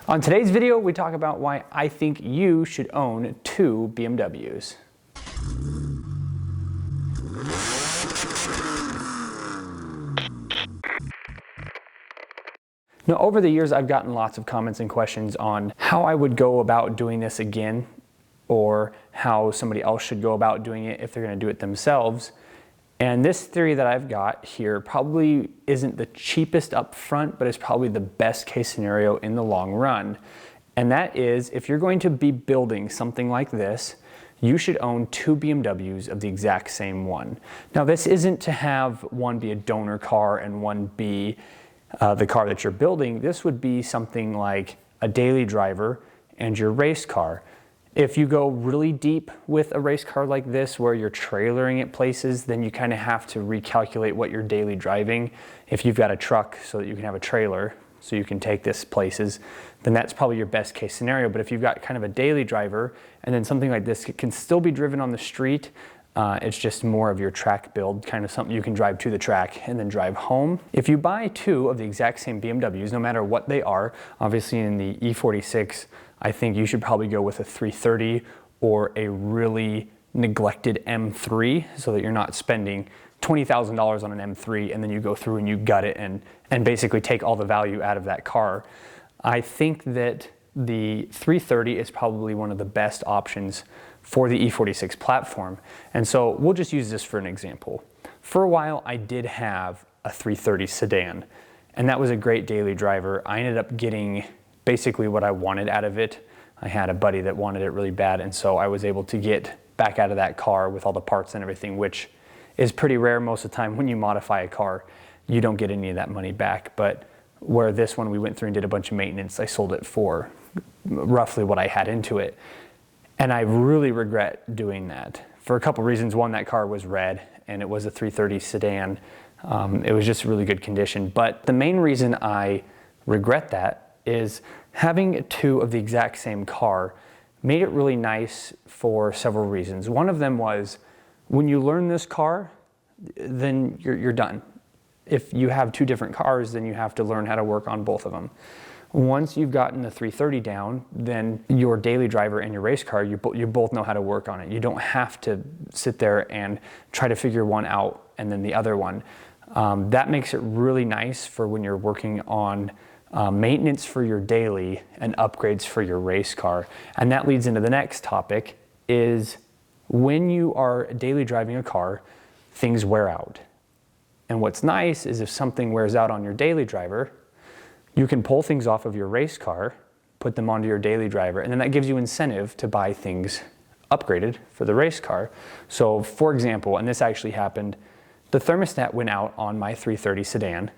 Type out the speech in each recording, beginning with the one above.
On today's video, we talk about why I think you should own 2 BMWs. Now, over the years, I've gotten lots of comments and questions on how I would go about doing this again, or how somebody else should go about doing it if they're going to do it themselves. And this theory that I've got here probably isn't the cheapest up front, but it's probably the best case scenario in the long run. And that is, if you're going to be building something like this, you should own 2 BMWs of the exact same one. Now, this isn't to have one be a donor car and one be the car that you're building. This would be something like a daily driver and your race car. If you go really deep with a race car like this, where you're trailering it places, then you kind of have to recalculate what you're daily driving. If you've got a truck so that you can have a trailer, so you can take this places, then that's probably your best case scenario. But if you've got kind of a daily driver, and then something like this can still be driven on the street, it's just more of your track build, kind of something you can drive to the track and then drive home. If you buy 2 of the exact same BMWs, no matter what they are, obviously in the E46, I think you should probably go with a 330 or a really neglected M3, so that you're not spending $20,000 on an M3 and then you go through and you gut it and basically take all the value out of that car. I think that the 330 is probably one of the best options for the E46 platform. And so we'll just use this for an example. For a while, I did have a 330 sedan, and that was a great daily driver. I ended up getting basically what I wanted out of it. I had a buddy that wanted it really bad, and so I was able to get back out of that car with all the parts and everything, which is pretty rare. Most of the time when you modify a car, you don't get any of that money back. But where this one, we went through and did a bunch of maintenance, I sold it for roughly what I had into it. And I really regret doing that for a couple reasons. One, that car was red and it was a 330 sedan. It was just really good condition. But the main reason I regret that is having 2 of the exact same car made it really nice for several reasons. One of them was, when you learn this car, then you're done. If you have 2 different cars, then you have to learn how to work on both of them. Once you've gotten the 330 down, then your daily driver and your race car, you both know how to work on it. You don't have to sit there and try to figure one out and then the other one. That makes it really nice for when you're working on maintenance for your daily and upgrades for your race car. And that leads into the next topic, is when you are daily driving a car, things wear out. And what's nice is if something wears out on your daily driver, you can pull things off of your race car, put them onto your daily driver, and then that gives you incentive to buy things upgraded for the race car. So for example, and this actually happened, the thermostat went out on my 330 sedan,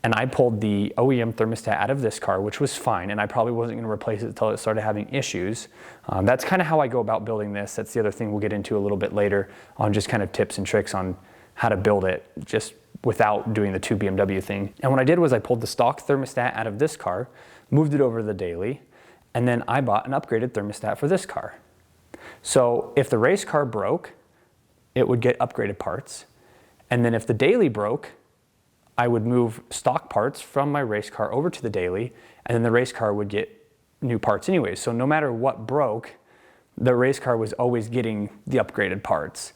and I pulled the OEM thermostat out of this car, which was fine, and I probably wasn't going to replace it until it started having issues. That's kind of how I go about building this. That's the other thing we'll get into a little bit later on, just kind of tips and tricks on how to build it just without doing the 2 BMW thing. And what I did was I pulled the stock thermostat out of this car, moved it over to the daily, and then I bought an upgraded thermostat for this car. So if the race car broke, it would get upgraded parts. And then if the daily broke, I would move stock parts from my race car over to the daily, and then the race car would get new parts anyways. So no matter what broke, the race car was always getting the upgraded parts.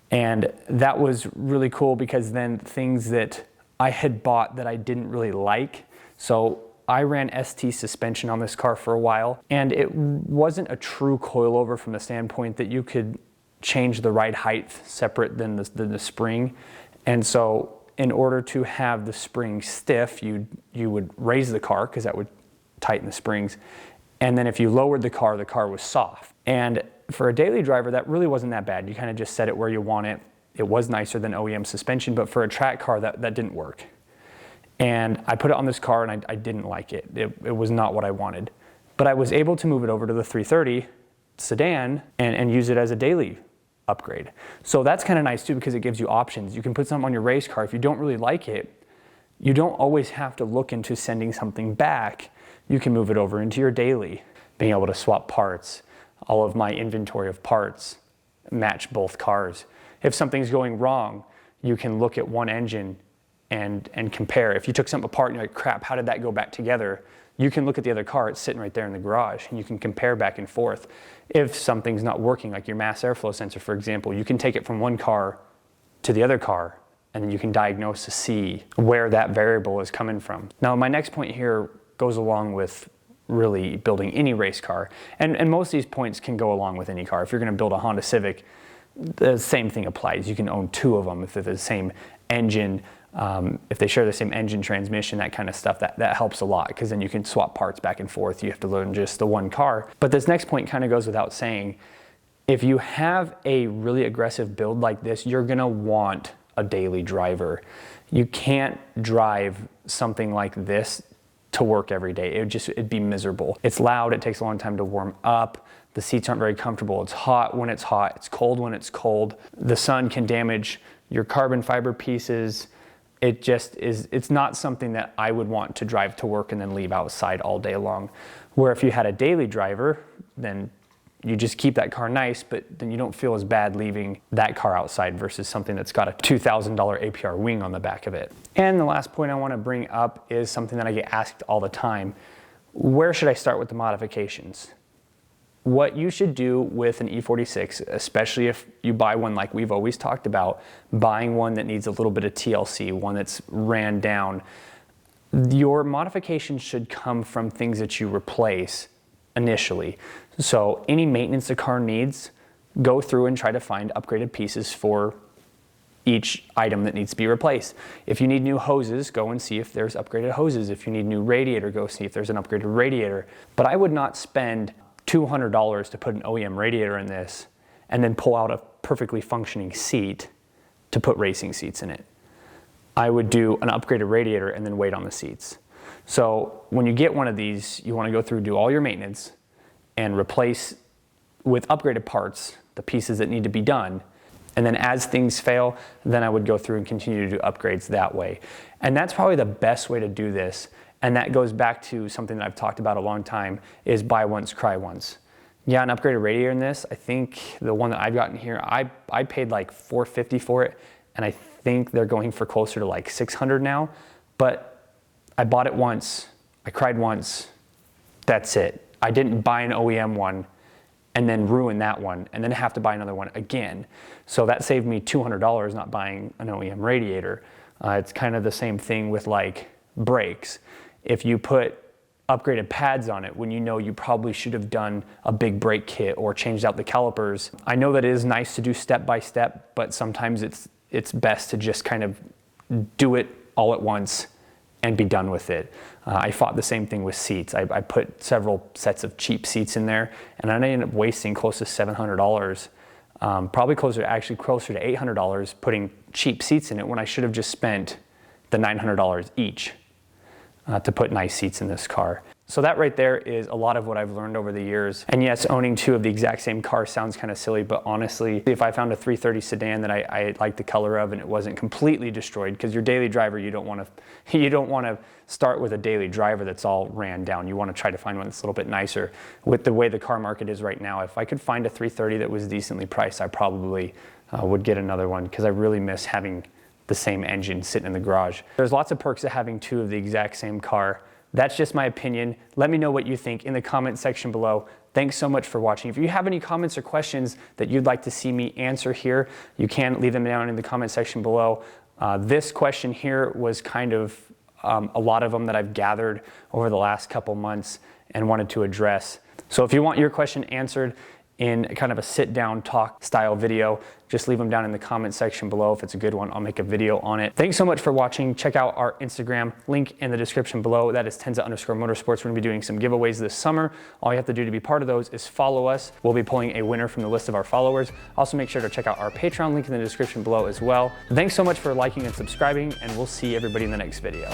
And that was really cool, because then things that I had bought that I didn't really like, so I ran ST suspension on this car for a while, and it wasn't a true coilover from the standpoint that you could change the ride height separate than the spring. And so in order to have the spring stiff, you would raise the car, because that would tighten the springs. And then if you lowered the car was soft. And for a daily driver, that really wasn't that bad. You kind of just set it where you want it. It was nicer than OEM suspension, but for a track car, that didn't work. And I put it on this car and I didn't like it. It was not what I wanted. But I was able to move it over to the 330 sedan and use it as a daily upgrade. So that's kind of nice too, because it gives you options. You can put something on your race car. If you don't really like it, you don't always have to look into sending something back. You can move it over into your daily, being able to swap parts. All of my inventory of parts match both cars. If something's going wrong, you can look at one engine and compare. If you took something apart and you're like, crap, how did that go back together? you can look at the other car, it's sitting right there in the garage, and you can compare back and forth. If something's not working, like your mass airflow sensor, for example, you can take it from one car to the other car, and then you can diagnose to see where that variable is coming from. Now, my next point here goes along with really building any race car, and most of these points can go along with any car. If you're gonna build a Honda Civic, the same thing applies. You can own two of them if they're the same engine, if they share the same engine, transmission, that kind of stuff. That helps a lot, because then you can swap parts back and forth. You have to learn just the one car. But this next point kind of goes without saying. If you have a really aggressive build like this, you're gonna want a daily driver. You can't drive something like this to work every day. It'd be miserable. It's loud, it takes a long time to warm up. The seats aren't very comfortable. It's hot when it's hot. It's cold when it's cold. The sun can damage your carbon fiber pieces. It just is, it's not something that I would want to drive to work and then leave outside all day long. Where if you had a daily driver, then you just keep that car nice, but then you don't feel as bad leaving that car outside versus something that's got a $2,000 APR wing on the back of it. And the last point I want to bring up is something that I get asked all the time. Where should I start with the modifications? What you should do with an E46, especially if you buy one like we've always talked about, buying one that needs a little bit of TLC, one that's ran down, your modifications should come from things that you replace initially. So any maintenance the car needs, go through and try to find upgraded pieces for each item that needs to be replaced. If you need new hoses, go and see if there's upgraded hoses. If you need new radiator, go see if there's an upgraded radiator. But I would not spend $200 to put an OEM radiator in this and then pull out a perfectly functioning seat to put racing seats in it. I would do an upgraded radiator and then wait on the seats. So when you get one of these, you want to go through, do all your maintenance and replace with upgraded parts the pieces that need to be done. And then as things fail, then I would go through and continue to do upgrades that way. And that's probably the best way to do this. And that goes back to something that I've talked about a long time, is buy once, cry once. Yeah, an upgraded radiator in this, I think the one that I've gotten here, I paid like $450 for it, and I think they're going for closer to like $600 now. But I bought it once, I cried once, that's it. I didn't buy an OEM one and then ruin that one and then have to buy another one again. So that saved me $200 not buying an OEM radiator. It's kind of the same thing with like brakes. If you put upgraded pads on it when you know you probably should have done a big brake kit or changed out the calipers, I know that it is nice to do step by step, but sometimes it's best to just kind of do it all at once and be done with it. I fought the same thing with seats. I put several sets of cheap seats in there, and I ended up wasting close to $700, probably closer to $800 putting cheap seats in it when I should have just spent the $900 each to put nice seats in this car. So that right there is a lot of what I've learned over the years. And yes, owning two of the exact same car sounds kind of silly, but honestly, if I found a 330 sedan that I liked the color of and it wasn't completely destroyed, because your daily driver, you don't want to start with a daily driver that's all ran down. You want to try to find one that's a little bit nicer. With the way the car market is right now, if I could find a 330 that was decently priced, I probably would get another one, because I really miss having the same engine sitting in the garage. There's lots of perks of having two of the exact same car. That's just my opinion. Let me know what you think in the comment section below. Thanks so much for watching. If you have any comments or questions that you'd like to see me answer here, you can leave them down in the comment section below. This question here was kind of a lot of them that I've gathered over the last couple months and wanted to address. So if you want your question answered in kind of a sit-down talk style video, just leave them down in the comment section below. If it's a good one, I'll make a video on it. Thanks so much for watching. Check out our Instagram, link in the description below. That is Tenza_Motorsports. We're gonna be doing some giveaways this summer. All you have to do to be part of those is follow us. We'll be pulling a winner from the list of our followers. Also make sure to check out our Patreon, link in the description below as well. Thanks so much for liking and subscribing, and we'll see everybody in the next video.